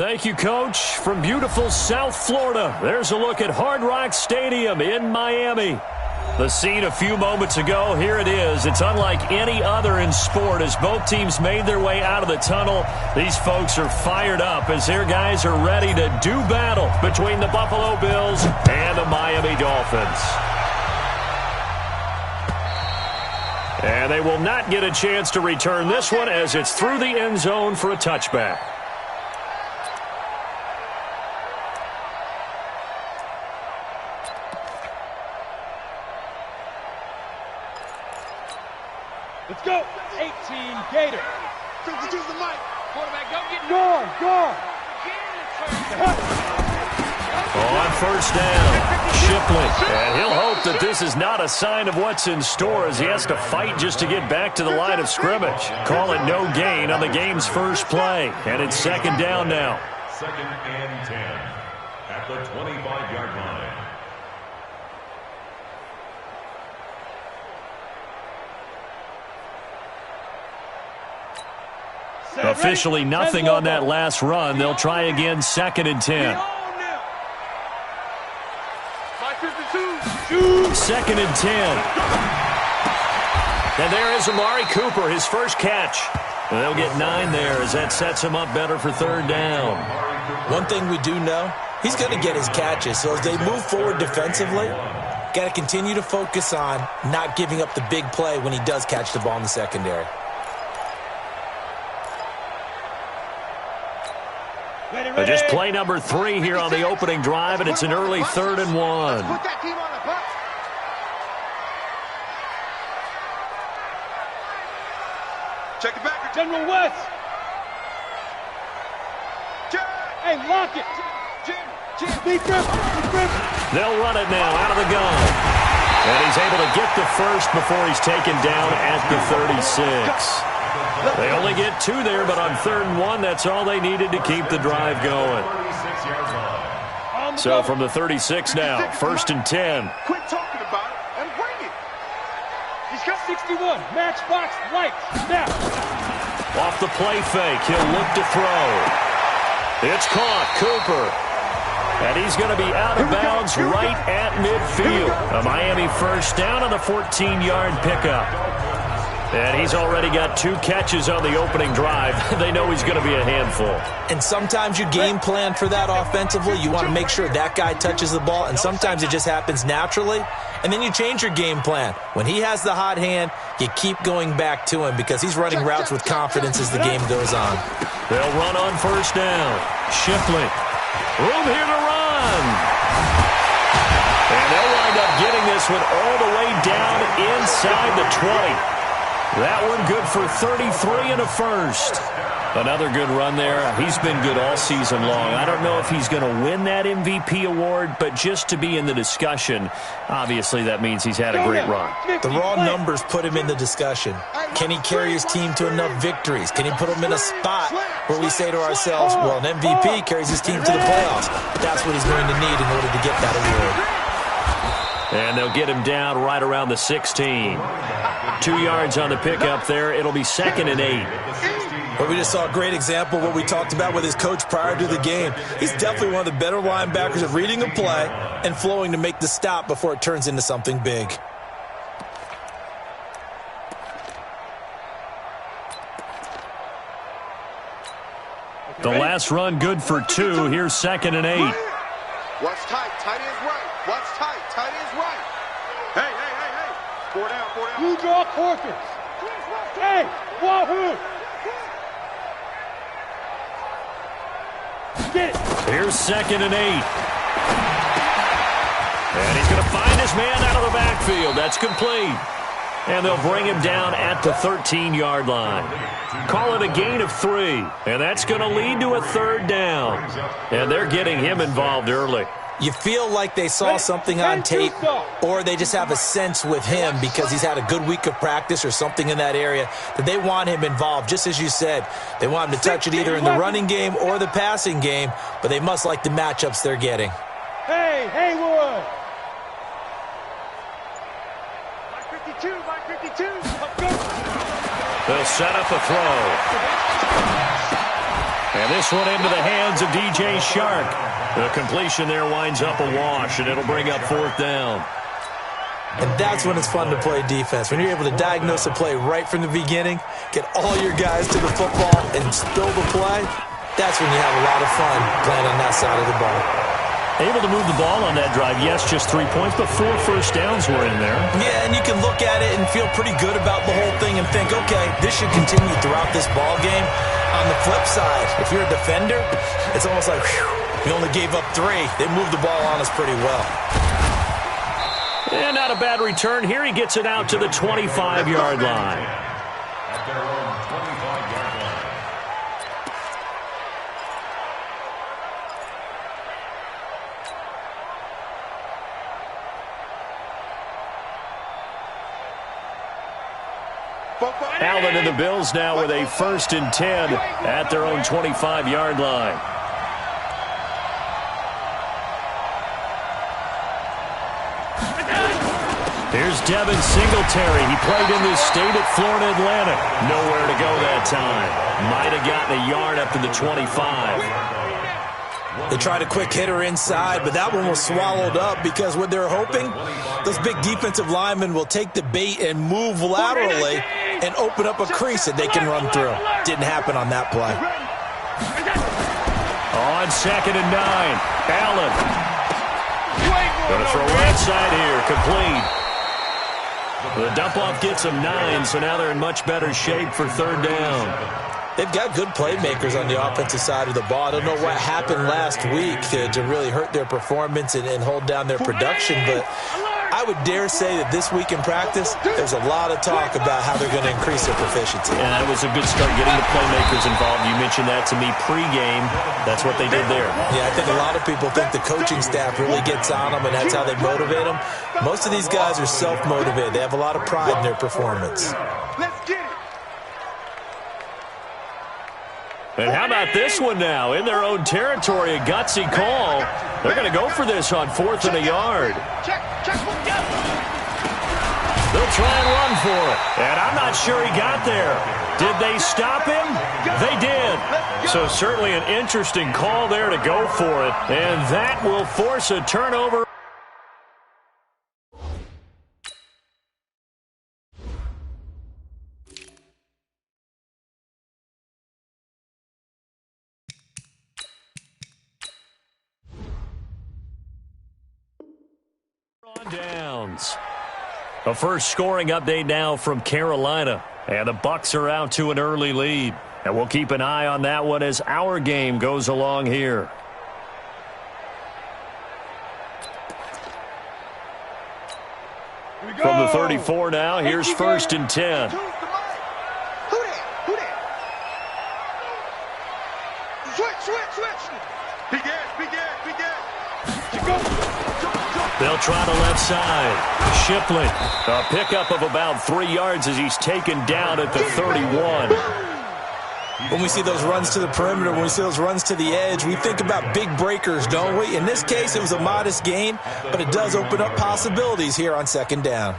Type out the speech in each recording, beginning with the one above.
Thank you, Coach. From beautiful South Florida, there's a look at Hard Rock Stadium in Miami. The scene a few moments ago, here it is. It's unlike any other in sport as both teams made their way out of the tunnel. These folks are fired up as their guys are ready to do battle between the Buffalo Bills and the Miami Dolphins. And they will not get a chance to return this one as it's through the end zone for a touchback. Let's go. 18 Gator. Choose the mic. Quarterback, go get Go. On first down, Shipley. And he'll hope that this is not a sign of what's in store as he has to fight just to get back to the line of scrimmage. Call it no gain on the game's first play. And it's second down now. 2nd and 10 at the 25-yard line. Officially nothing on that last run. They'll try again 2nd and 10. 2nd and 10. And there is Amari Cooper, his first catch. And they'll get 9 there as that sets him up better for 3rd down. One thing we do know, he's going to get his catches. So as they move forward defensively, got to continue to focus on not giving up the big play when he does catch the ball in the secondary. Just play number 3 here on the opening drive, and it's an early 3rd and 1. Put that team on the bus. Check it back. General West. Hey, lock it. Deep grip. They'll run it now out of the gun. And he's able to get the first before he's taken down at the 36. They only get 2 there, but on 3rd and 1, that's all they needed to keep the drive going. So from the 36 now, 1st and 10. Quit talking about it and bring it. He's got 61. Matchbox lights. Snap. Off the play fake, he'll look to throw. It's caught, Cooper. And he's going to be out of bounds right at midfield. A Miami first down on the 14-yard pickup. And he's already got 2 catches on the opening drive. They know he's going to be a handful. And sometimes you game plan for that offensively. You want to make sure that guy touches the ball, and sometimes it just happens naturally. And then you change your game plan. When he has the hot hand, you keep going back to him because he's running routes with confidence as the game goes on. They'll run on first down. Shipley. Room here to run. And they'll wind up getting this one all the way down inside the 20. That one good for 33 and a first. Another good run there. He's been good all season long. I don't know if he's going to win that MVP award, but just to be in the discussion, obviously that means he's had a great run. The raw numbers put him in the discussion. Can he carry his team to enough victories? Can he put them in a spot where we say to ourselves, well, an MVP carries his team to the playoffs. That's what he's going to need in order to get that award. And they'll get him down right around the 16. 2 yards on the pickup there. It'll be 2nd and 8. But we just saw a great example of what we talked about with his coach prior to the game. He's definitely one of the better linebackers at reading a play and flowing to make the stop before it turns into something big. The last run good for 2. Here's 2nd and 8. What's tight? Tight is right. What's tight? Tight is right. Hey. 4 down. You draw quarters. Hey, wahoo. Get it. Here's 2nd and 8. And he's going to find his man out of the backfield. That's complete. And they'll bring him down at the 13-yard line. Call it a gain of 3. And that's going to lead to a 3rd down. And they're getting him involved early. You feel like they saw something on tape, or they just have a sense with him because he's had a good week of practice or something in that area that they want him involved. Just as you said, they want him to touch it either in the running game or the passing game, but they must like the matchups they're getting. Hey, Haywood! Mike 52. 52. 52. Let's go. They'll set up a throw. And he's going to find his man out of the backfield. That's complete. And they'll bring him down at the 13-yard line. Call it a gain of 3. And that's going to lead to a 3rd down. And they're getting him involved early. You feel like they saw something on tape, or they just have a sense with him because he's had a good week of practice or something in that area that they want him involved. Just as you said, they want him to touch it either in the running game or the passing game, but they must like the matchups they're getting. Hey, Haywood! And this one into the hands of DJ Shark. The completion there winds up a wash, and it'll bring up 4th down. And that's when it's fun to play defense. When you're able to diagnose a play right from the beginning, get all your guys to the football, and spill the play, that's when you have a lot of fun playing on that side of the ball. Able to move the ball on that drive. Yes, just 3 points, but 4 first downs were in there. Yeah, and you can look at it and feel pretty good about the whole thing and think, okay, this should continue throughout this ball game. On the flip side, if you're a defender, it's almost like, whew, we only gave up 3. They moved the ball on us pretty well. And not a bad return. Here he gets it out to the 25-yard line. At their own 25-yard line. Allen and the Bills now with a 1st and 10 at their own 25-yard line. Here's Devin Singletary. He played in this state at Florida Atlantic. Nowhere to go that time. Might have gotten a yard up to the 25. They tried a quick hitter inside, but that one was swallowed up because what they're hoping, those big defensive linemen will take the bait and move laterally and open up a crease that they can run through. Didn't happen on that play. On 2nd and 9, Allen. Going to throw right side here, complete. The dump-off gets them 9, so now they're in much better shape for 3rd down. They've got good playmakers on the offensive side of the ball. I don't know what happened last week to really hurt their performance and hold down their production, but I would dare say that this week in practice, there's a lot of talk about how they're going to increase their proficiency. And that was a good start getting the playmakers involved. You mentioned that to me pregame. That's what they did there. Yeah, I think a lot of people think the coaching staff really gets on them, and that's how they motivate them. Most of these guys are self-motivated. They have a lot of pride in their performance. Let's get it. And how about this one now? In their own territory, a gutsy call. They're going to go for this on 4th and a yard. They'll try and run for it. And I'm not sure he got there. Did they stop him? They did. So certainly an interesting call there to go for it. And that will force a turnover. Downs. A first scoring update now from Carolina. And the Bucs are out to an early lead. And we'll keep an eye on that one as our game goes along here. From the 34 now, here's 1st and 10. They'll try the left side. Shipley, a pickup of about 3 yards as he's taken down at the 31. When we see those runs to the perimeter, when we see those runs to the edge, we think about big breakers, don't we? In this case, it was a modest gain, but it does open up possibilities here on 2nd down.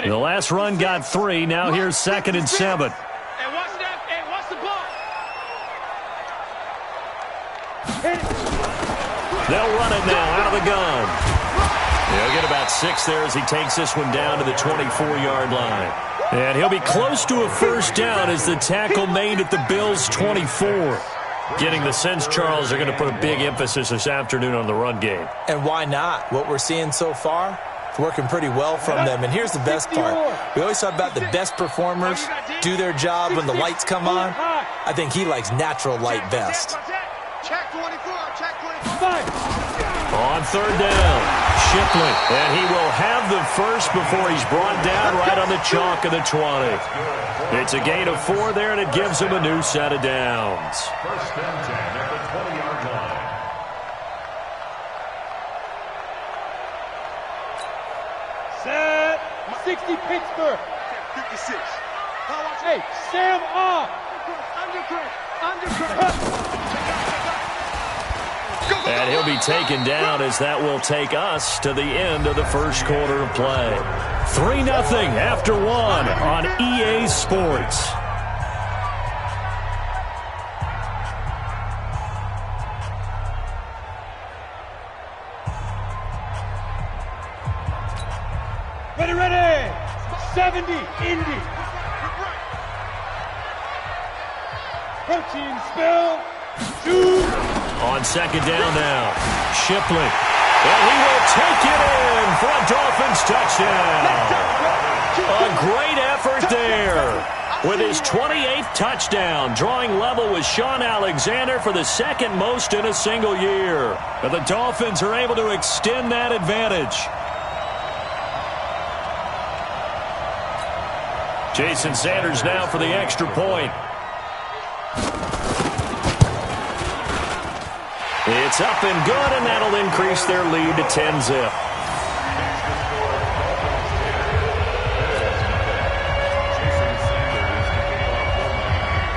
The last run got 3. Now here's 2nd and 7. Hey, watch that. Hey, watch the ball. They'll run it now out of the gun. He'll get about 6 there as he takes this one down to the 24-yard line. And he'll be close to a first down as the tackle made at the Bills' 24. Getting the sense, Charles, they're going to put a big emphasis this afternoon on the run game. And why not? What we're seeing so far, it's working pretty well from them. And here's the best part. We always talk about the best performers do their job when the lights come on. I think he likes natural light best. Check 24, check 24. On 3rd down, Shipley. And he will have the first before he's brought down right on the chalk of the 20. It's a gain of 4 there, and it gives him a new set of downs. 1st and 10 at the 20-yard line. Set. 60 Pittsburgh. 56. Hey, Sam off. Undercut. And he'll be taken down as that will take us to the end of the first quarter of play. 3-0 after 1 on EA Sports. Ready. 70, Indy. Protein spill. Shoot. On second down now, Shipley. And he will take it in for a Dolphins touchdown. A great effort there with his 28th touchdown, drawing level with Sean Alexander for the second most in a single year. But the Dolphins are able to extend that advantage. Jason Sanders now for the extra point. It's up and good, and that'll increase their lead to 10-zip.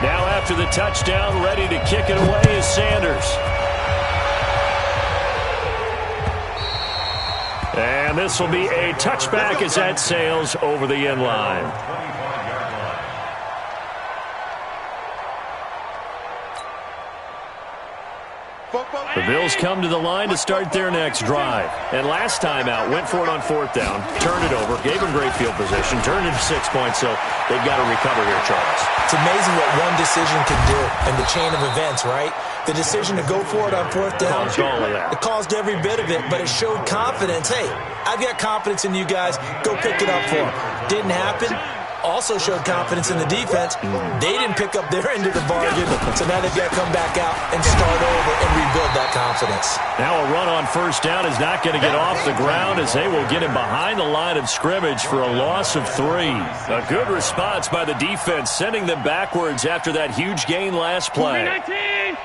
Now after the touchdown, ready to kick it away is Sanders. And this will be a touchback as that sails over the end line. The Bills come to the line to start their next drive. And last time out, went for it on fourth down, turned it over, gave them great field position, turned it to 6 points, so they've got to recover here, Charles. It's amazing what one decision can do in the chain of events, right? The decision to go for it on fourth down, it caused every bit of it, but it showed confidence. Hey, I've got confidence in you guys. Go pick it up for them. Didn't happen. Also showed confidence in the defense. They didn't pick up their end of the bargain, so now they've got to come back out and start over and rebuild that confidence. Now a run on first down is not going to get off the ground as they will get him behind the line of scrimmage for a loss of 3. A good response by the defense, sending them backwards after that huge gain last play. 19,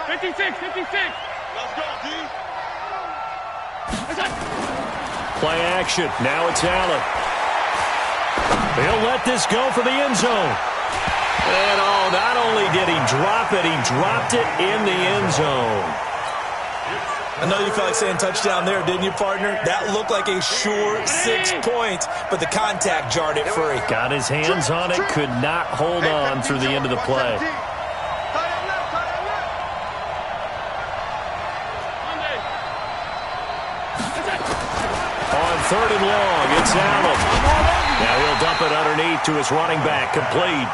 56. Let's go, D. Play action. Now it's Allen. He'll let this go for the end zone. And, not only did he drop it, he dropped it in the end zone. I know you felt like saying touchdown there, didn't you, partner? That looked like a sure 6 points, but the contact jarred it free. Got his hands on it, could not hold on through the end of the play. On third and long, it's Allen. Now he'll dump it underneath to his running back, complete.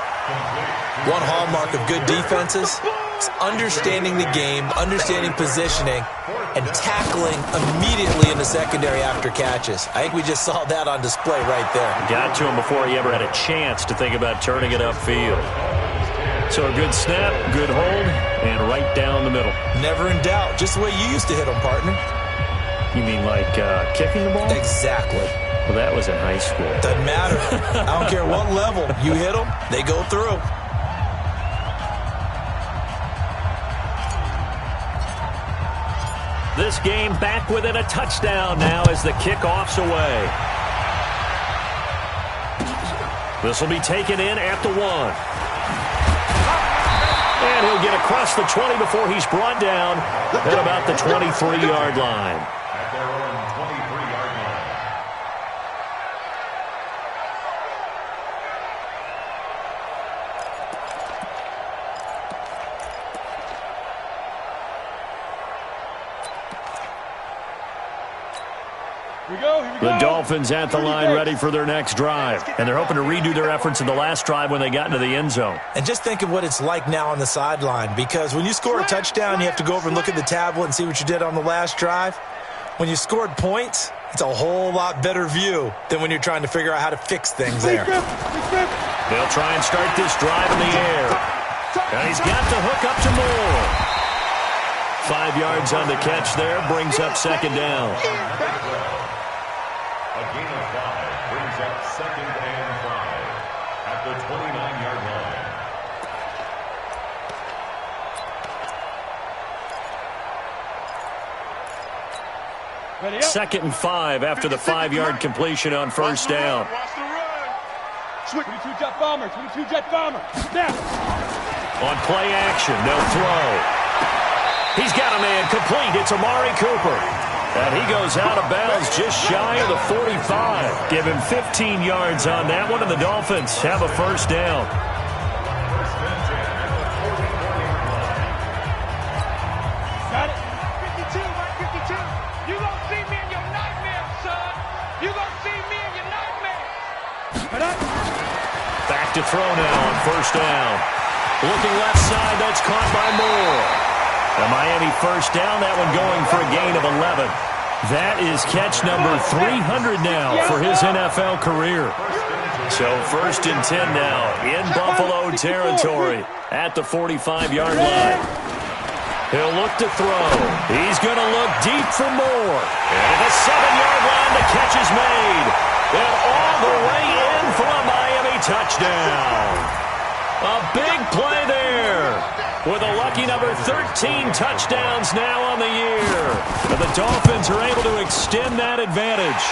One hallmark of good defenses is understanding the game, understanding positioning, and tackling immediately in the secondary after catches. I think we just saw that on display right there. Got to him before he ever had a chance to think about turning it upfield. So a good snap, good hold, and right down the middle. Never in doubt. Just the way you used to hit them, partner. You mean like kicking the ball? Exactly. Well, that was in high school. Doesn't matter. I don't care what level. You hit them, they go through. This game back within a touchdown now as the kickoff's away. This will be taken in at the 1. And he'll get across the 20 before he's brought down at about the 23-yard line. The Dolphins at the line ready for their next drive. And they're hoping to redo their efforts in the last drive when they got into the end zone. And just think of what it's like now on the sideline, because when you score a touchdown, you have to go over and look at the tablet and see what you did on the last drive. When you scored points, it's a whole lot better view than when you're trying to figure out how to fix things there. They'll try and start this drive in the air. And he's got the hook up to Moore. 5 yards on the catch there, brings up second down. A gain of 5 brings up 2nd and 5 at the 29-yard line. 2nd and 5 after the 5-yard completion on first down. 22 jet bomber, 22 jet bomber. Now. On play action, they'll throw. He's got a man complete. It's Amari Cooper. And he goes out of bounds just shy of the 45. Give him 15 yards on that one, and the Dolphins have a first down. Got it. 52, Mike, 52. You gonna see me in your nightmare, son. You gonna see me in your nightmare. Back to throw now on first down. Looking left side, that's caught by Moore. The Miami first down, that one going for a gain of 11. That is catch number 300 now for his NFL career. So first and 10 now in Buffalo territory at the 45-yard line. He'll look to throw. He's going to look deep for Moore. And at the 7-yard line, the catch is made. And all the way in for a Miami touchdown. A big play there. With a lucky number 13 touchdowns now on the year. And the Dolphins are able to extend that advantage.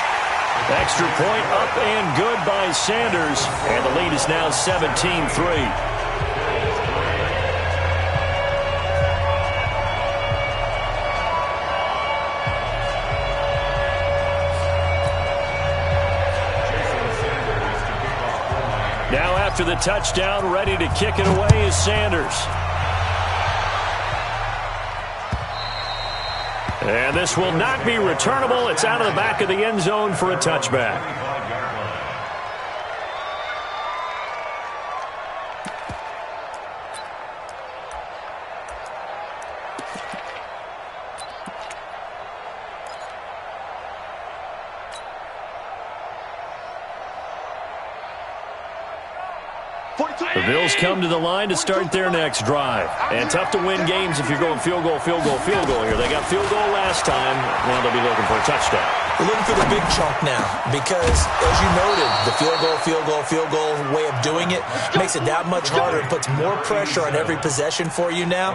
Extra point up and good by Sanders. And the lead is now 17-3. Now after the touchdown, ready to kick it away is Sanders. And this will not be returnable. It's out of the back of the end zone for a touchback. The Bills come to the line to start their next drive. And tough to win games if you're going field goal, field goal, field goal here. They got field goal last time. Now they'll be looking for a touchdown. We're looking for the big chunk now because, as you noted, the field goal way of doing it makes it that much harder and puts more pressure on every possession for you now.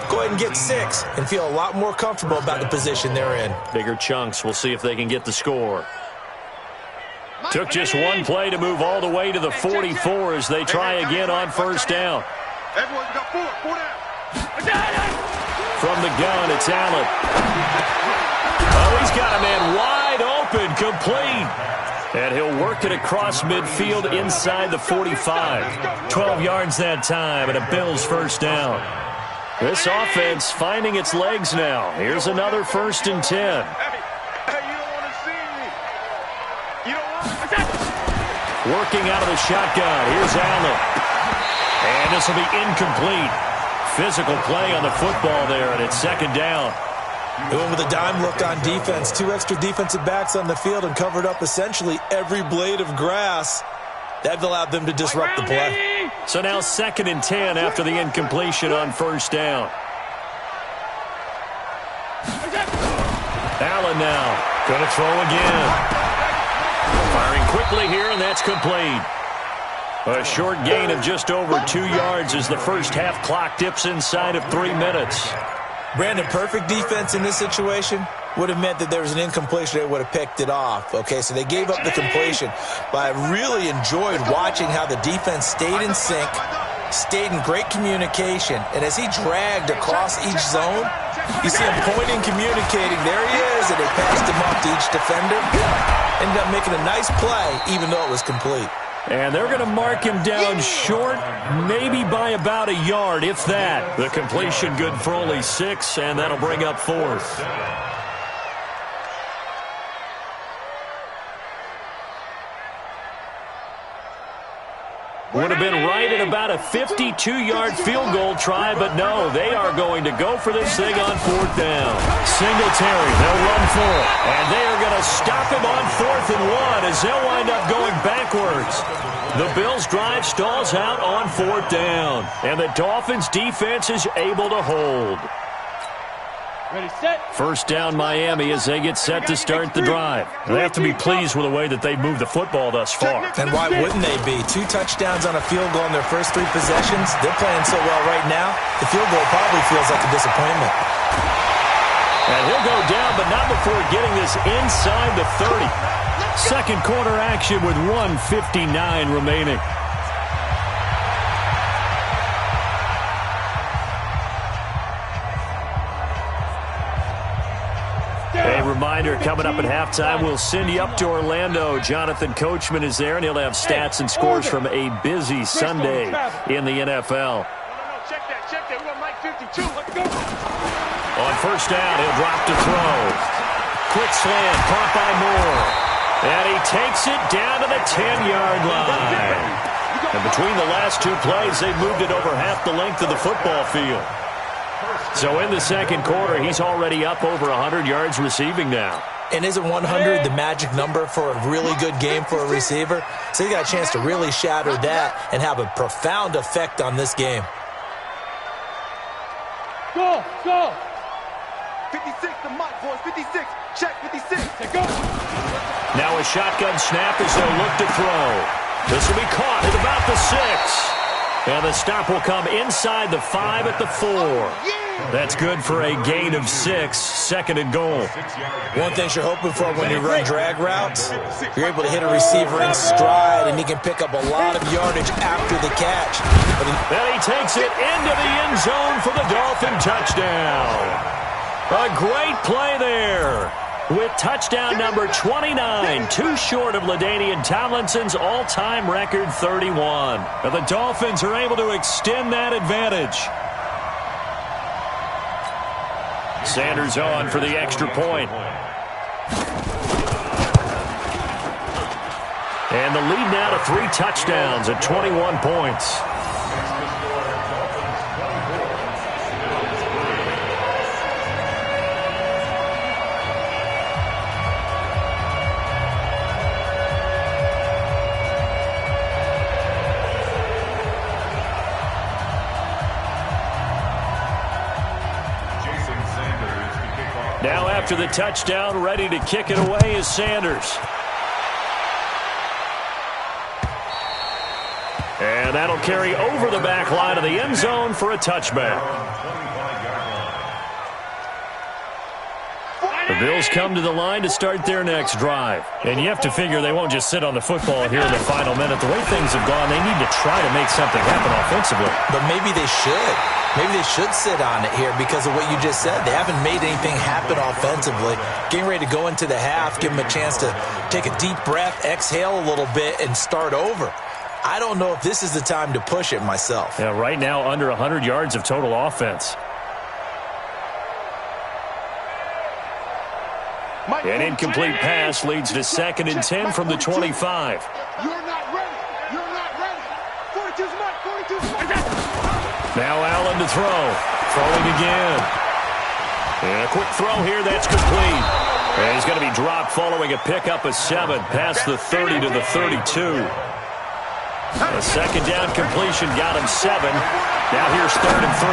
Go ahead and get 6 and feel a lot more comfortable about the position they're in. Bigger chunks. We'll see if they can get the score. Took just one play to move all the way to the 44 as they try again on first down. Everyone's got 4 down. From the gun, it's Allen. Oh, he's got a man wide open, complete. And he'll work it across midfield inside the 45. 12 yards that time and a Bills first down. This offense finding its legs now. Here's another first and 10. Working out of the shotgun. Here's Allen. And this will be incomplete. Physical play on the football there, and it's second down. They went with a dime look on defense. 2 extra defensive backs on the field and covered up essentially every blade of grass. That allowed them to disrupt the play. So now second and 10 after the incompletion on first down. Allen now going to throw again. Firing quickly here, and that's complete. A short gain of just over 2 yards as the first half clock dips inside of 3 minutes. Brandon, perfect defense in this situation would have meant that there was an incompletion that would have picked it off. Okay, so they gave up the completion. But I really enjoyed watching how the defense stayed in sync, stayed in great communication, and as he dragged across each zone, you see him pointing, communicating. There he is, and they passed him off to each defender. Ended up making a nice play, even though it was complete. And they're going to mark him down short, maybe by about a yard, if that. The completion good for only 6, and that'll bring up 4th. Would have been right at about a 52-yard field goal try, but no, they are going to go for this thing on 4th down. Singletary, they'll run for it, and they are going to stop him on 4th and 1 as they'll wind up going backwards. The Bills' drive stalls out on 4th down, and the Dolphins' defense is able to hold. Ready, set. First down Miami as they get set to start the drive. They have to be pleased with the way that they've moved the football thus far. And why wouldn't they be? 2 touchdowns on a field goal in their first 3 possessions. They're playing so well right now, the field goal probably feels like a disappointment. And he'll go down, but not before getting this inside the 30. Second quarter action with 1:59 remaining. reminder, coming up at halftime, we'll send you up to Orlando. Jonathan Coachman is there, and he'll have stats and scores from a busy Sunday in the NFL. No, check that. We got Mike 52. Let's go. On first down, he'll drop to throw. Quick slant, caught by Moore. And he takes it down to the 10-yard line. And between the last two plays, they've moved it over half the length of the football field. So in the second quarter, he's already up over 100 yards receiving now. And isn't 100 the magic number for a really good game for a receiver? So he got a chance to really shatter that and have a profound effect on this game. Go. 56 to Mike, boys. 56. Check 56. Go. Now a shotgun snap as they'll look to throw. This will be caught at about the 6. And the stop will come inside the 5 at the 4. That's good for a gain of 6, second and goal. One thing you're hoping for when you run drag routes, you're able to hit a receiver in stride, and he can pick up a lot of yardage after the catch. Then he takes it into the end zone for the Dolphin touchdown. A great play there with touchdown number 29, too short of LaDainian Tomlinson's all-time record 31. And the Dolphins are able to extend that advantage. Sanders on for the extra point. And the lead now to 3 touchdowns at 21 points. Now after the touchdown, ready to kick it away is Sanders. And that'll carry over the back line of the end zone for a touchback. The Bills come to the line to start their next drive. And you have to figure they won't just sit on the football here in the final minute. The way things have gone, they need to try to make something happen offensively. But maybe they should. Maybe they should sit on it here because of what you just said. They haven't made anything happen offensively. Getting ready to go into the half, give them a chance to take a deep breath, exhale a little bit, and start over. I don't know if this is the time to push it myself. Yeah, right now under 100 yards of total offense. An incomplete pass leads to 2nd and 10 from the 25. You're not ready. 42's Mike. 42's Mike. Now Allen to throw. Throwing again. And a quick throw here. That's complete. And he's going to be dropped following a pickup of 7 past the 30 to the 32. A second down completion got him 7. Now here's 3rd and 3.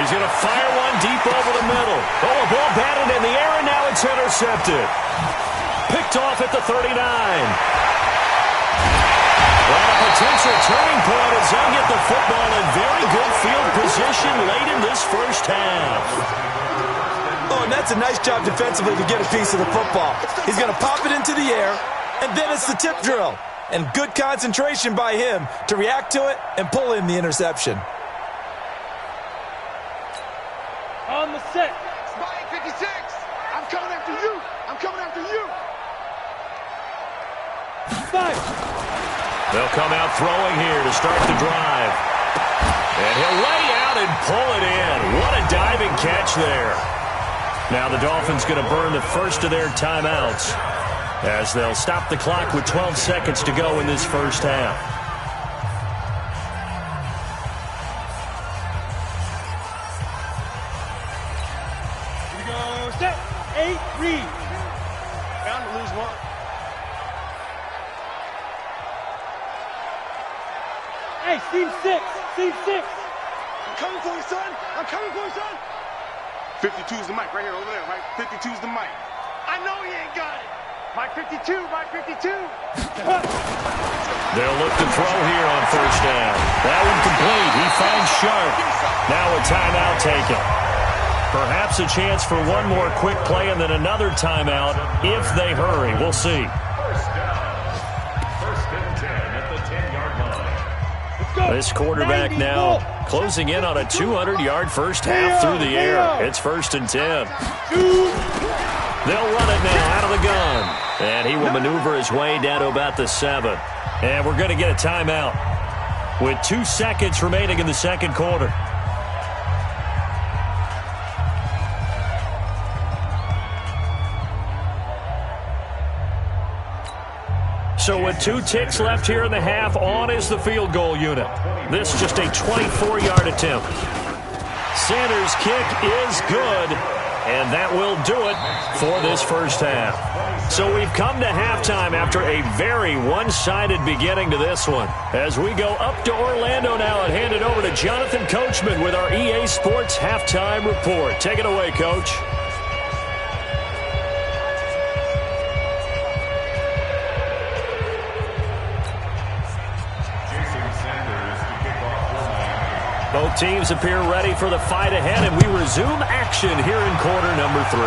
He's going to fire one deep over the middle. Oh, a ball batted in the air, and now it's intercepted. Picked off at the 39. Well, a potential turning point as they get the football in very good field position late in this first half. Oh, and that's a nice job defensively to get a piece of the football. He's going to pop it into the air, and then it's the tip drill. And good concentration by him to react to it and pull in the interception. On the 6. Mike 56. I'm coming after you. 5. They'll come out throwing here to start the drive. And he'll lay out and pull it in. What a diving catch there. Now the Dolphins going to burn the first of their timeouts as they'll stop the clock with 12 seconds to go in this first half. Here we go. Set. 8. Read. Bound to lose one. Hey, Steve 6. I'm coming for you, son. 52's the mic right here, over there, Mike. 52's the mic. I know he ain't got it. Mike 52. They'll look to throw here on first down. That one complete. He finds Sharp. Now a timeout taken. Perhaps a chance for one more quick play and then another timeout if they hurry. We'll see. First and 10 at the 10-yard line. This quarterback now closing in on a 200-yard first half through the air. It's 1st and 10. They'll run it now out of the gun. And he will maneuver his way down to about the 7. And we're going to get a timeout with 2 seconds remaining in the second quarter. So with 2 ticks left here in the half, on is the field goal unit. This just a 24-yard attempt. Sanders' kick is good, and that will do it for this first half. So we've come to halftime after a very one-sided beginning to this one. As we go up to Orlando now and hand it over to Jonathan Coachman with our EA Sports Halftime Report. Take it away, Coach. Both teams appear ready for the fight ahead, and we resume action here in quarter number 3.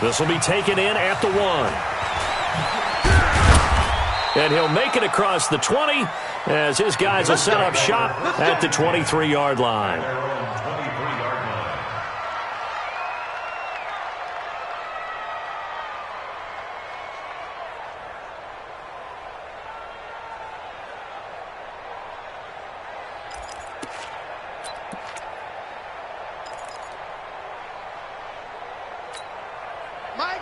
This will be taken in at the 1. And he'll make it across the 20 as his guys will set up shop at the 23-yard line.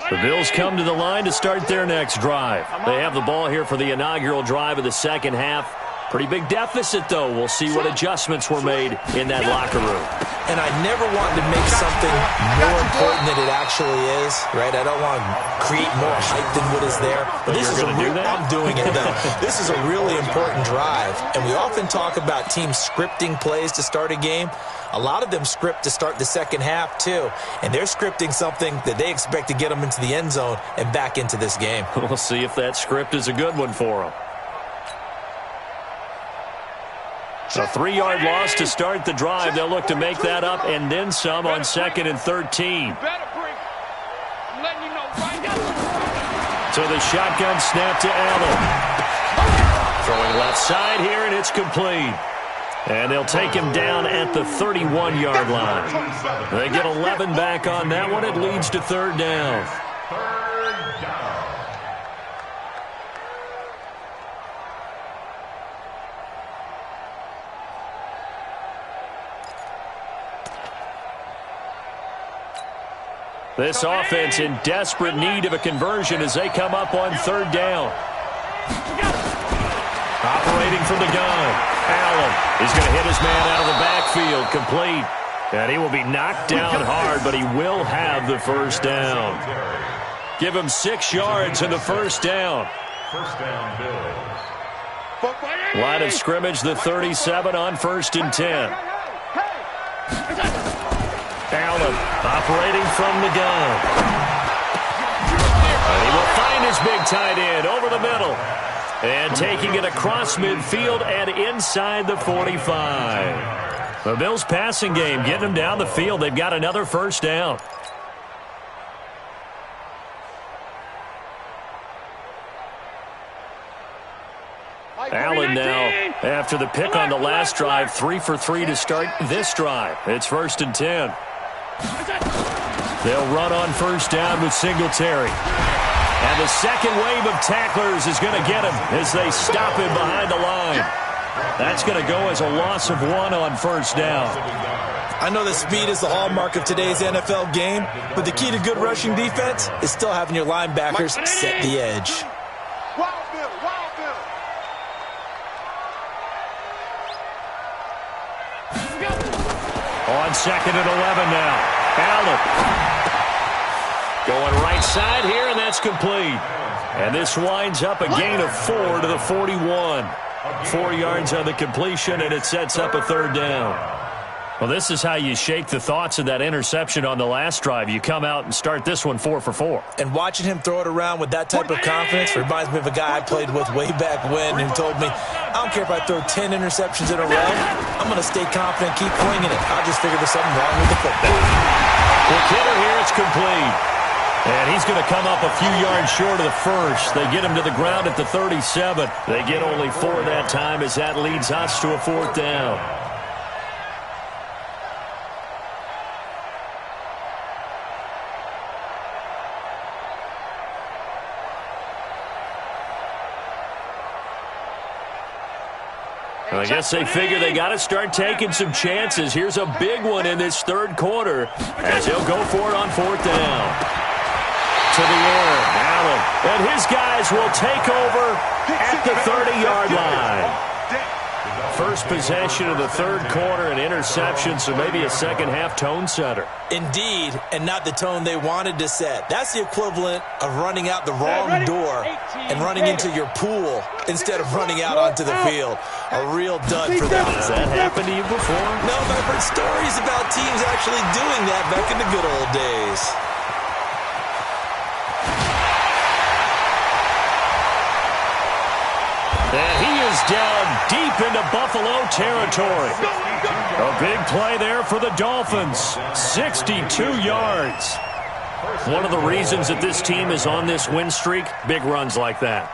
The Bills come to the line to start their next drive. They have the ball here for the inaugural drive of the second half. Pretty big deficit, though. We'll see what adjustments were made in that locker room. And I never want to make something more important than it actually is, right? I don't want to create more hype than what is there. But this is I'm doing it, though. This is a really important drive. And we often talk about teams scripting plays to start a game. A lot of them script to start the second half, too. And they're scripting something that they expect to get them into the end zone and back into this game. We'll see if that script is a good one for them. A 3-yard loss to start the drive. They'll look to make that up and then some on 2nd and 13. So the shotgun snap to Allen. Throwing left side here, and it's complete. And they'll take him down at the 31-yard line. They get 11 back on that one. It leads to 3rd down. This offense in desperate need of a conversion as they come up on 3rd down. Operating from the gun. Allen is going to hit his man out of the backfield. Complete. And he will be knocked down hard, but he will have the first down. Give him 6 yards in the first down. First down, Bills. Line of scrimmage, the 37 on 1st and 10. Allen operating from the gun. And he will find his big tight end over the middle. And taking it across midfield and inside the 45. The Bills passing game getting them down the field. They've got another first down. Allen now, after the pick on the last drive, 3 for 3 to start this drive. It's 1st and 10. They'll run on first down with Singletary. And the second wave of tacklers is going to get him as they stop him behind the line. That's going to go as a loss of 1 on first down. I know that speed is the hallmark of today's NFL game, but the key to good rushing defense is still having your linebackers set the edge. On 2nd and 11 now. Allen. Going right side here, and that's complete. And this winds up a gain of 4 to the 41. 4 yards on the completion, and it sets up a 3rd down. Well, this is how you shake the thoughts of that interception on the last drive. You come out and start this one 4 for 4. And watching him throw it around with that type of confidence reminds me of a guy I played with way back when who told me, I don't care if I throw 10 interceptions in a row. I'm going to stay confident, keep winging it. I just figured there's something wrong with the football. Quick hitter here, it's complete. And he's going to come up a few yards short of the first. They get him to the ground at the 37. They get only 4 that time as that leads us to a 4th down. I guess they figure they got to start taking some chances. Here's a big one in this third quarter as he'll go for it on fourth down. To the air, Allen. And his guys will take over at the 30-yard line. First possession of the third quarter, an interception, so maybe a second-half tone setter. Indeed, and not the tone they wanted to set. That's the equivalent of running out the wrong door and running into your pool instead of running out onto the field. A real dud for them. Has that happened to you before? No, but I've heard stories about teams actually doing that back in the good old days. And he is down deep into Buffalo territory. A big play there for the Dolphins. 62 yards. One of the reasons that this team is on this win streak, big runs like that.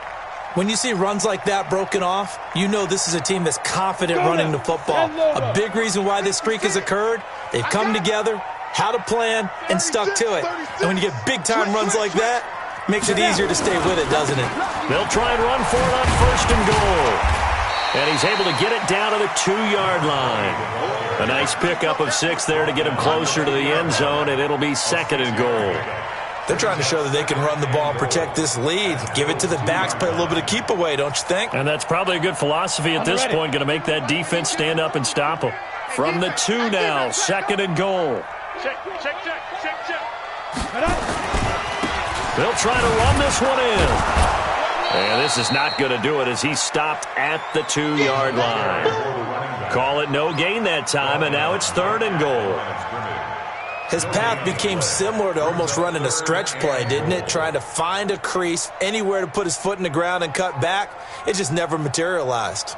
When you see runs like that broken off, you know this is a team that's confident running the football. A big reason why this streak has occurred, they've come together, had a plan, and stuck to it. And when you get big-time runs like that, makes it easier to stay with it, doesn't it? They'll try and run for it on first and goal. And he's able to get it down to the 2-yard line. A nice pickup of 6 there to get him closer to the end zone, and it'll be second and goal. They're trying to show that they can run the ball and protect this lead. Give it to the backs, play a little bit of keep away, don't you think? And that's probably a good philosophy at this point, going to make that defense stand up and stop them. From the 2 now, second and goal. Check. They'll try to run this one in. And this is not going to do it as he stopped at the 2-yard line. Call it no gain that time, and now it's third and goal. His path became similar to almost running a stretch play, didn't it? Trying to find a crease, anywhere to put his foot in the ground and cut back. It just never materialized.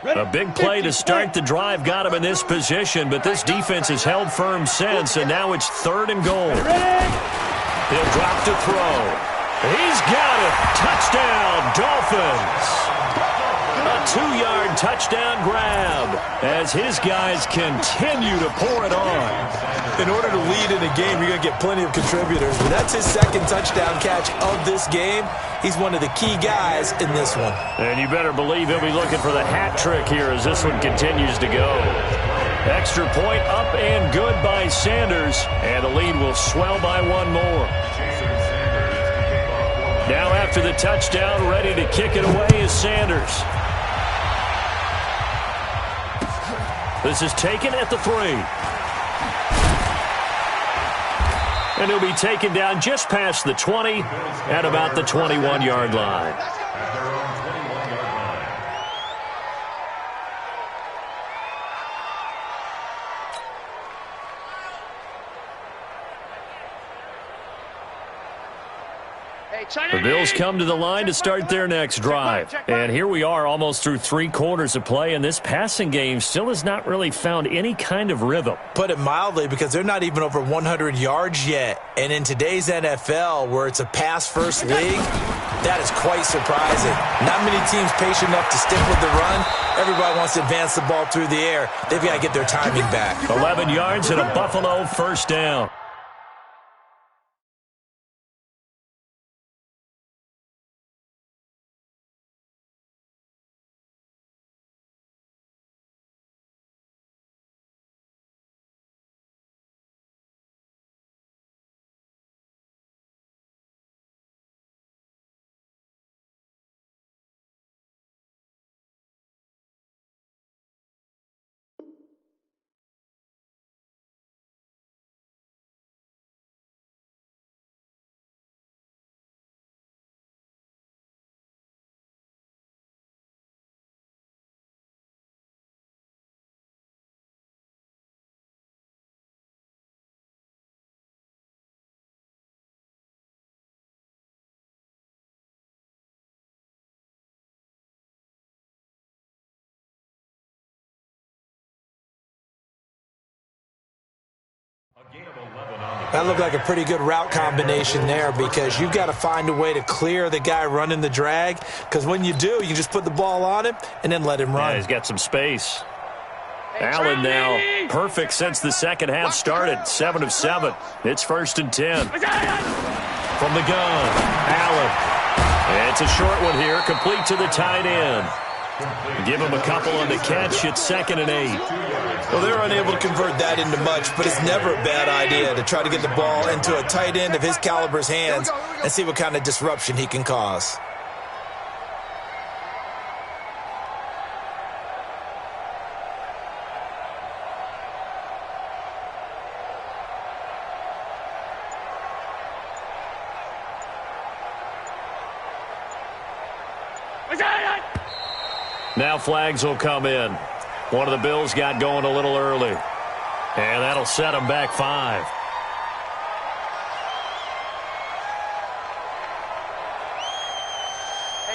A big play to start the drive got him in this position, but this defense has held firm since, and now it's third and goal. He'll drop to throw. He's got it. Touchdown, Dolphins. A 2-yard touchdown grab as his guys continue to pour it on. In order to lead in a game, you're going to get plenty of contributors, but that's his second touchdown catch of this game. He's one of the key guys in this one. And you better believe he'll be looking for the hat trick here as this one continues to go. Extra point up and good by Sanders, and the lead will swell by one more. Now after the touchdown, ready to kick it away is Sanders. This is taken at the 3. And he'll be taken down just past the 20 at about the 21-yard line. The Bills come to the line to start their next drive. And here we are almost through 3 quarters of play, and this passing game still has not really found any kind of rhythm. Put it mildly, because they're not even over 100 yards yet. And in today's NFL, where it's a pass-first league, that is quite surprising. Not many teams patient enough to stick with the run. Everybody wants to advance the ball through the air. They've got to get their timing back. 11 yards and a Buffalo first down. That looked like a pretty good route combination there, because you've got to find a way to clear the guy running the drag, because when you do, you just put the ball on him and then let him run. Yeah, he's got some space. Allen now perfect since the second half started. 7 of 7. It's 1st and 10. From the gun, Allen. It's a short one here, complete to the tight end. Give him a couple on the catch. It's 2nd and 8. Well, they're unable to convert that into much, but it's never a bad idea to try to get the ball into a tight end of his caliber's hands and see what kind of disruption he can cause. Now flags will come in. One of the Bills got going a little early. And that'll set them back 5.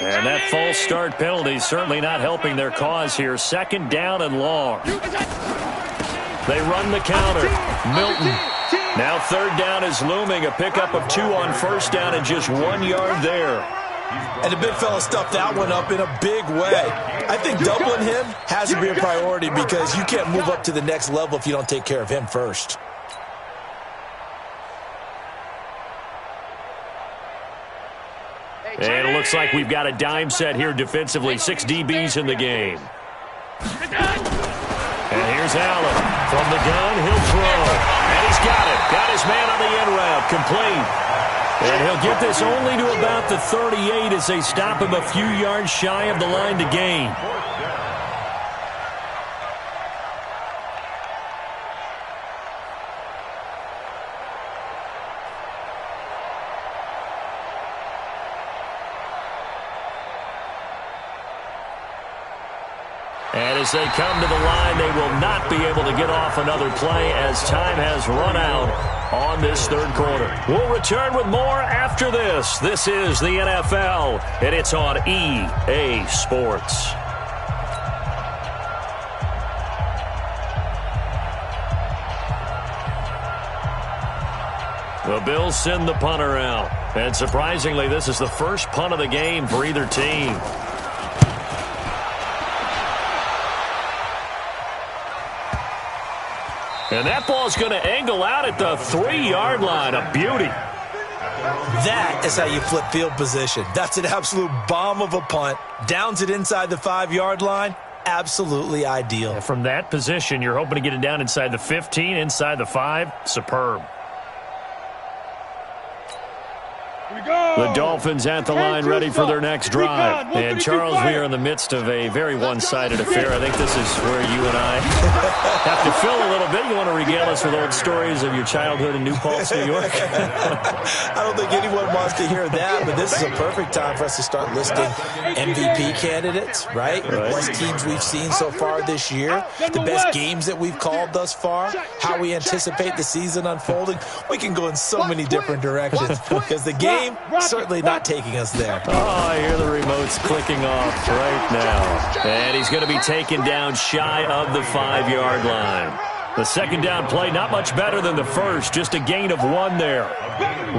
And that false start penalty is certainly not helping their cause here. 2nd down and long. They run the counter. Milton. Now 3rd down is looming. A pickup of 2 on 1st down and just 1 yard there. And the big fella stuffed that one up in a big way. I think doubling him has to be a priority because you can't move up to the next level if you don't take care of him first. And it looks like we've got a dime set here defensively. 6 DBs in the game. And here's Allen. From the gun, he'll throw. And he's got it. Got his man on the end route. Complete. And he'll get this only to about the 38 as they stop him a few yards shy of the line to gain. And as they come to the line, they will not be able to get off another play as time has run out on this 3rd quarter. We'll return with more after this. This is the NFL, and it's on EA Sports. The Bills send the punter out. And surprisingly, this is the first punt of the game for either team. And that ball's going to angle out at the 3-yard line. A beauty. That is how you flip field position. That's an absolute bomb of a punt. Downs it inside the 5-yard line. Absolutely ideal. And from that position, you're hoping to get it down inside the 15, inside the 5. Superb. The Dolphins at the line ready for their next drive. And, Charles, we are in the midst of a very one-sided affair. I think this is where you and I have to fill a little bit. You want to regale us with old stories of your childhood in New Paltz, New York? I don't think anyone wants to hear that, but this is a perfect time for us to start listing MVP candidates, right? The best teams we've seen so far this year, the best games that we've called thus far, how we anticipate the season unfolding. We can go in so many different directions because the game certainly not taking us there. Oh, I hear the remotes clicking off right now. And he's going to be taken down shy of the 5-yard line. The 2nd down play, not much better than the first, just a gain of 1 there.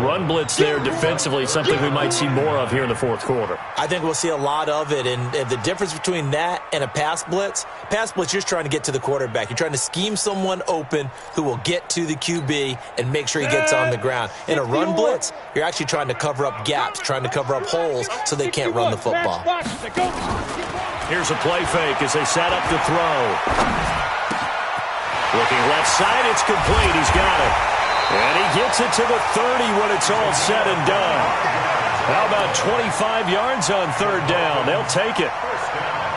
Run blitz there defensively, something we might see more of here in the 4th quarter. I think we'll see a lot of it, and the difference between that and a pass blitz, you're just trying to get to the quarterback. You're trying to scheme someone open who will get to the QB and make sure he gets on the ground. In a run blitz, you're actually trying to cover up gaps, trying to cover up holes so they can't run the football. Here's a play fake as they set up to throw. Looking left side, it's complete. He's got it. And he gets it to the 30 when it's all said and done. How about 25 yards on 3rd down? They'll take it.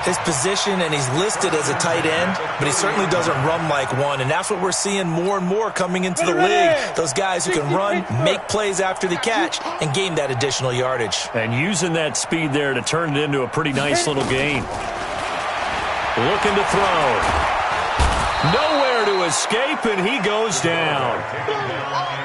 His position, and he's listed as a tight end, but he certainly doesn't run like one, and that's what we're seeing more and more coming into the league. Those guys who can run, make plays after the catch, and gain that additional yardage. And using that speed there to turn it into a pretty nice little gain. Looking to throw. Nowhere to escape, and he goes down.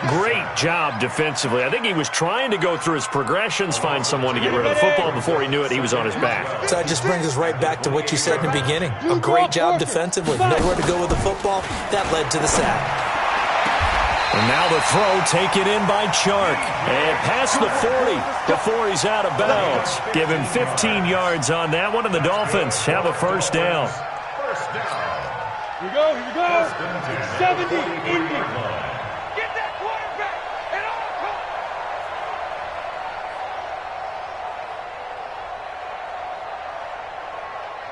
Great job defensively. I think he was trying to go through his progressions, find someone to get rid of the football. Before he knew it, he was on his back. So that just brings us right back to what you said in the beginning. A great job defensively. Nowhere to go with the football. That led to the sack. And now the throw taken in by Chark. And past the 40 before he's out of bounds. Give him 15 yards on that one, and the Dolphins have a 1st down. Here we go. 70, Indy. Get that quarterback at all costs.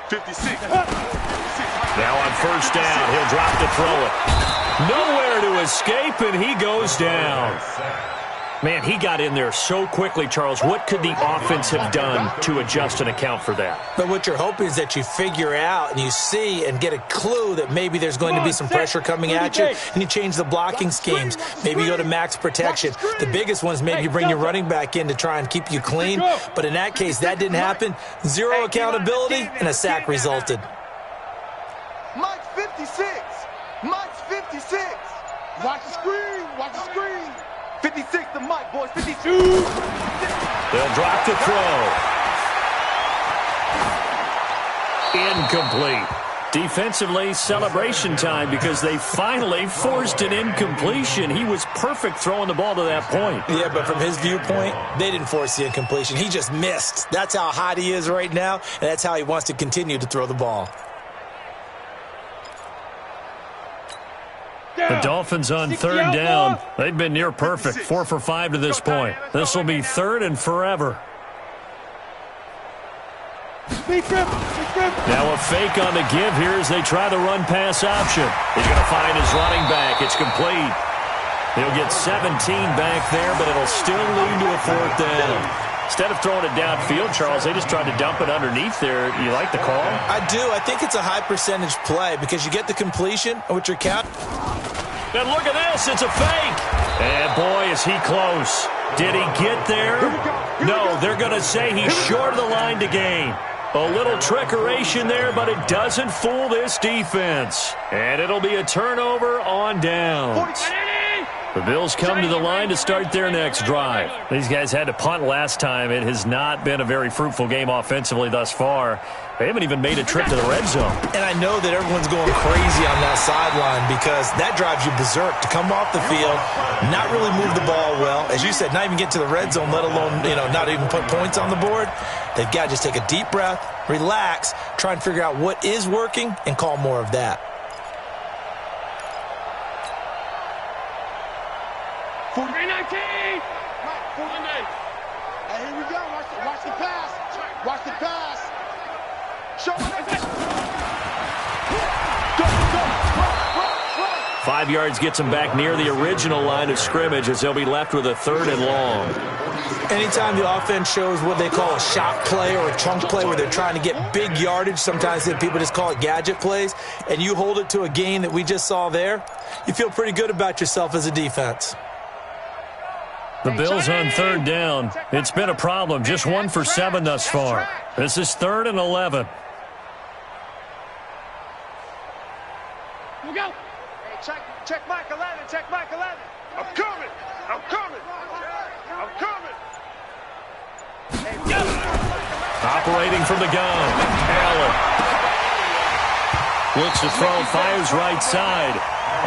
56. Now on first down, he'll drop to throw it. Nowhere to escape, and he goes down. Man, he got in there so quickly, Charles. What could the offense have done to adjust and account for that? But what you're hoping is that you figure out and you see and get a clue that maybe there's going to be some pressure coming at you, and you change the blocking schemes. Maybe you go to max protection. The biggest one is maybe you bring your running back in to try and keep you clean. But in that case, that didn't happen. Zero accountability, and a sack resulted. Mike's 56. Mike's 56. Watch the screen. 56 to Mike, boys. 52. They'll drop to throw. Incomplete. Defensively, celebration time because they finally forced an incompletion. He was perfect throwing the ball to that point. Yeah, but from his viewpoint, they didn't force the incompletion. He just missed. That's how hot he is right now, and that's how he wants to continue to throw the ball. The Dolphins on third down. They've been near perfect, 4 for 5 to this point. This will be third and forever. Now a fake on the give here as they try the run-pass option. He's going to find his running back. It's complete. He'll get 17 back there, but it'll still lead to a fourth down. Instead of throwing it downfield, Charles, they just tried to dump it underneath there. You like the call? I do. I think it's a high-percentage play because you get the completion, which you're counting. And look at this. It's a fake. And, boy, is he close. Did he get there? No, they're going to say he's short of the line to gain. A little trickeration there, but it doesn't fool this defense. And it'll be a turnover on downs. The Bills come to the line to start their next drive. These guys had to punt last time. It has not been a very fruitful game offensively thus far. They haven't even made a trip to the red zone. And I know that everyone's going crazy on that sideline because that drives you berserk to come off the field, not really move the ball well. As you said, not even get to the red zone, let alone, not even put points on the board. They've got to just take a deep breath, relax, try and figure out what is working, and call more of that. 19. Hey, here we go. Watch the pass. Watch the pass. Show it. Go. 5 yards gets them back near the original line of scrimmage as they'll be left with a third and long. Anytime the offense shows what they call a shot play or a chunk play where they're trying to get big yardage, sometimes people just call it gadget plays, and you hold it to a gain that we just saw there, you feel pretty good about yourself as a defense. The Bills on third down. It's been a problem. Just 1 for 7 thus far. This is 3rd and 11. Here we go. Hey, check Mike 11. Check Mike 11. I'm coming. Operating from the gun. Allen. Looks to throw, fires right side.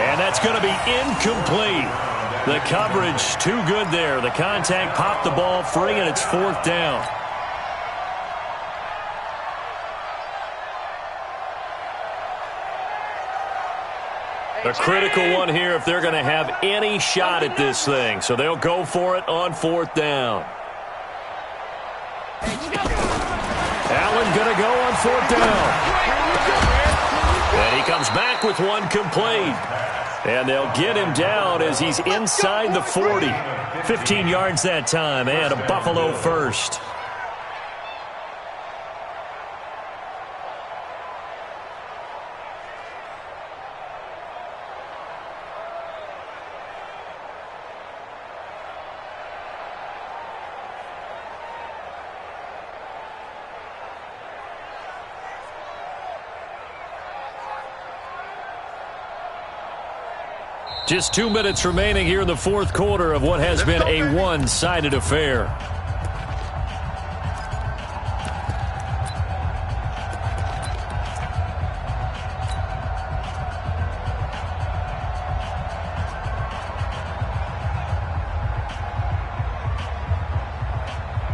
And that's going to be incomplete. The coverage too good there. The contact popped the ball free, and it's 4th down. A critical one here if they're going to have any shot at this thing. So they'll go for it on 4th down. Allen going to go on 4th down. And he comes back with one complete. And they'll get him down as he's inside the 40. 15 yards that time, and a Buffalo first. Just 2 minutes remaining here in the 4th quarter of what has been a one-sided affair.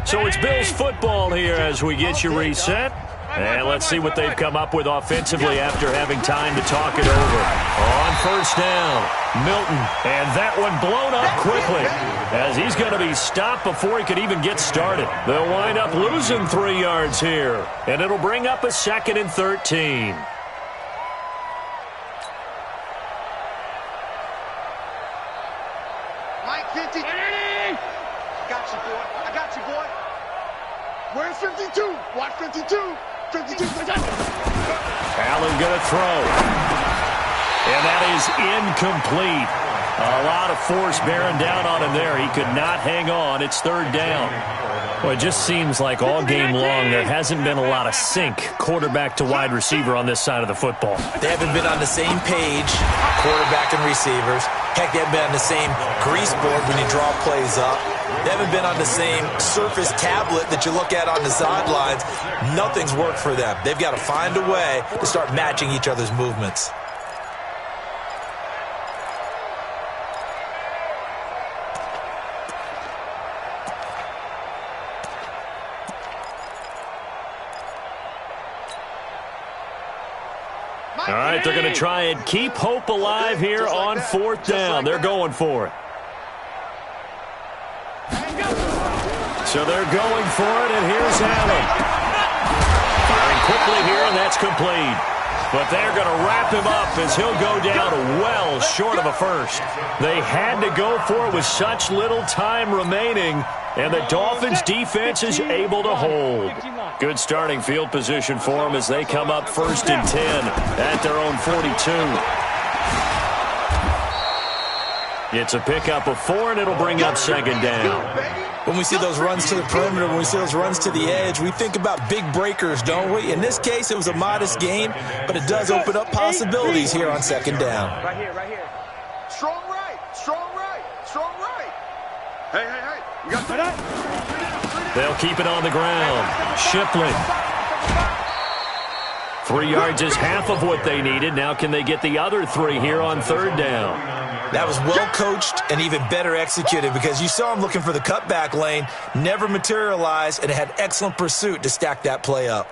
So it's Bills football here as we get you reset. And let's see what they've come up with offensively after having time to talk it over. On first down, Milton. And that one blown up quickly as he's going to be stopped before he could even get started. They'll wind up losing 3 yards here. And it'll bring up a 2nd and 13. Mike 50. I got you, boy. I got you, boy. Where's 52? Watch 52. 52. Allen going to throw. And that is incomplete. A lot of force bearing down on him there. He could not hang on. It's 3rd down. Well, it just seems like all game long there hasn't been a lot of sync quarterback to wide receiver on this side of the football. They haven't been on the same page, quarterback and receivers. Heck, they haven't been on the same grease board when you draw plays up. They haven't been on the same surface tablet that you look at on the sidelines. Nothing's worked for them. They've got to find a way to start matching each other's movements. All right, they're going to try and keep hope alive here on 4th down. They're going for it. So they're going for it, and here's Allen. Firing quickly here, and that's complete. But they're going to wrap him up as he'll go down well short of a first. They had to go for it with such little time remaining, and the Dolphins' defense is able to hold. Good starting field position for them as they come up 1st and 10 at their own 42. It's a pickup of 4, and it'll bring up 2nd down. When we see those runs to the perimeter, when we see those runs to the edge, we think about big breakers, don't we? In this case, it was a modest gain, but it does open up possibilities here on 2nd down. Right here, right here. Strong right, strong right, strong right. Hey, hey, hey. We got that. They'll keep it on the ground. Shipley. 3 yards is half of what they needed. Now can they get the other 3 here on 3rd down? That was well coached and even better executed because you saw him looking for the cutback lane, never materialized, and had excellent pursuit to stack that play up.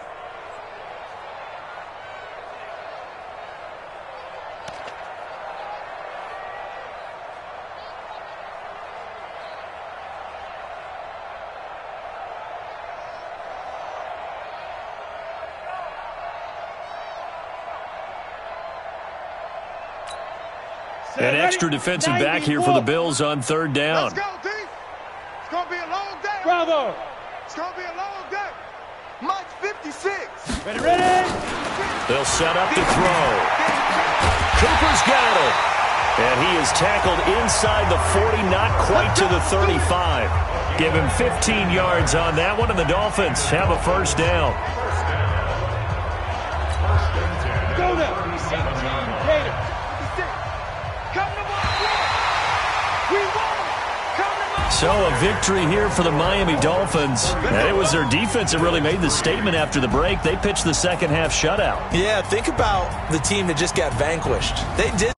An extra defensive back here for the Bills on 3rd down. Let's go, D. It's going to be a long day. Bravo. It's going to be a long day. Mike's 56. Ready? They'll set up to throw. Cooper's got it. And he is tackled inside the 40, not quite to the 35. Give him 15 yards on that one, and the Dolphins have a 1st down. Go now. Gator. So a victory here for the Miami Dolphins. And it was their defense that really made the statement after the break. They pitched the second half shutout. Yeah, think about the team that just got vanquished. They did